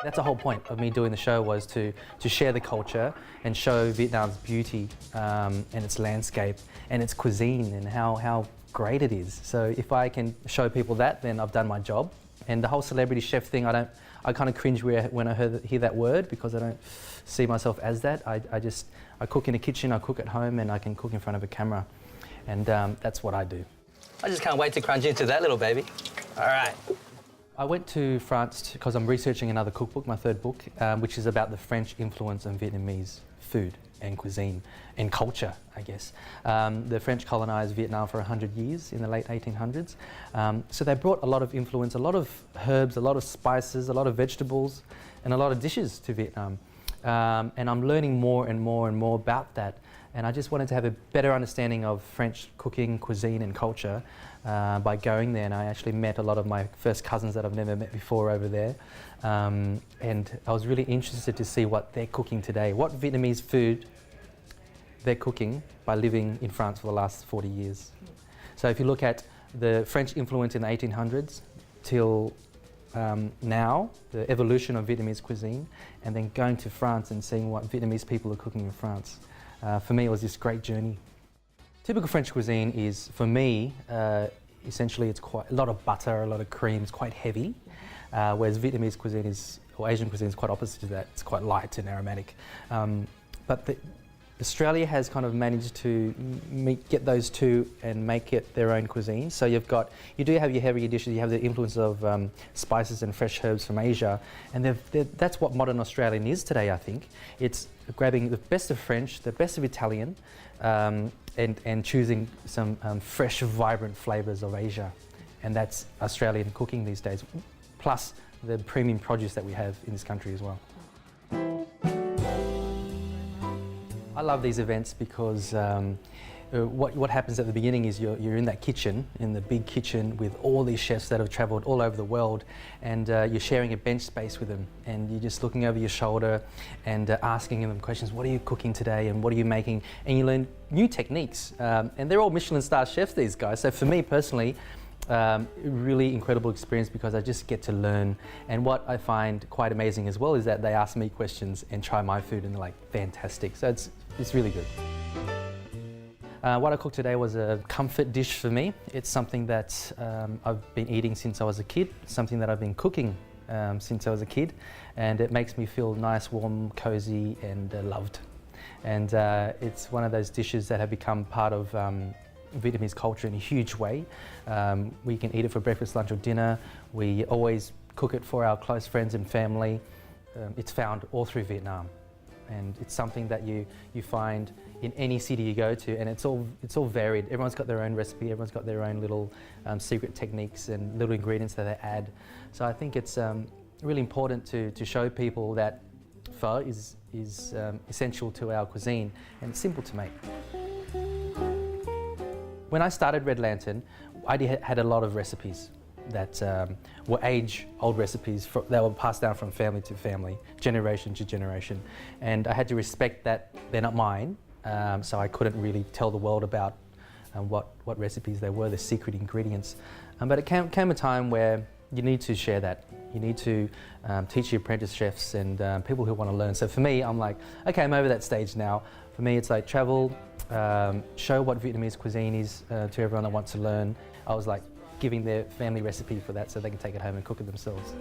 That's the whole point of me doing the show, was to share the culture and show Vietnam's beauty and its landscape and its cuisine and how great it is. So if I can show people that, then I've done my job. And the whole celebrity chef thing, I kind of cringe when I hear that word, because I don't see myself as that. I cook in a kitchen, I cook at home, and I can cook in front of a camera. And that's what I do. I just can't wait to crunch into that little baby. All right. I went to France because I'm researching another cookbook, my third book, which is about the French influence on Vietnamese food and cuisine and culture, I guess. The French colonised Vietnam for 100 years in the late 1800s. So they brought a lot of influence, a lot of herbs, a lot of spices, a lot of vegetables, and a lot of dishes to Vietnam. And I'm learning more and more and more about that. And I just wanted to have a better understanding of French cooking, cuisine and culture by going there. And I actually met a lot of my first cousins that I've never met before over there. And I was really interested to see what they're cooking today, what Vietnamese food they're cooking by living in France for the last 40 years. So if you look at the French influence in the 1800s till now, the evolution of Vietnamese cuisine, and then going to France and seeing what Vietnamese people are cooking in France. For me, it was this great journey. Typical French cuisine is, for me, essentially it's quite a lot of butter, a lot of cream, it's quite heavy, whereas Vietnamese cuisine is, or Asian cuisine is quite opposite to that. It's quite light and aromatic. But Australia has kind of managed to get those two and make it their own cuisine. So you do have your heavier dishes, you have the influence of spices and fresh herbs from Asia, and that's what modern Australian is today, I think. It's grabbing the best of French, the best of Italian, and choosing some fresh, vibrant flavours of Asia. And that's Australian cooking these days, plus the premium produce that we have in this country as well. I love these events because what happens at the beginning is you're in that kitchen, in the big kitchen with all these chefs that have travelled all over the world, and you're sharing a bench space with them, and you're just looking over your shoulder and asking them questions. What are you cooking today, and what are you making? And you learn new techniques, and they're all Michelin star chefs, these guys. So for me personally, really incredible experience, because I just get to learn. And what I find quite amazing as well is that they ask me questions and try my food, and they're like, fantastic. So it's really good. What I cooked today was a comfort dish for me. It's something that I've been eating since I was a kid, something that I've been cooking since I was a kid, and it makes me feel nice, warm, cozy and loved. And it's one of those dishes that have become part of Vietnamese culture in a huge way. We can eat it for breakfast, lunch or dinner. We always cook it for our close friends and family. It's found all through Vietnam, and it's something that you find in any city you go to, and it's all varied. Everyone's got their own recipe, everyone's got their own little secret techniques and little ingredients that they add. So I think it's really important to show people that pho is essential to our cuisine, and it's simple to make. When I started Red Lantern, I had a lot of recipes that were age-old recipes that were passed down from family to family, generation to generation. And I had to respect that they're not mine, so I couldn't really tell the world about what recipes they were, the secret ingredients. But it came a time where you need to share that. You need to teach your apprentice chefs and people who want to learn. So for me, I'm like, okay, I'm over that stage now. For me, it's like travel, show what Vietnamese cuisine is to everyone that wants to learn. I was like giving their family recipe for that so they can take it home and cook it themselves.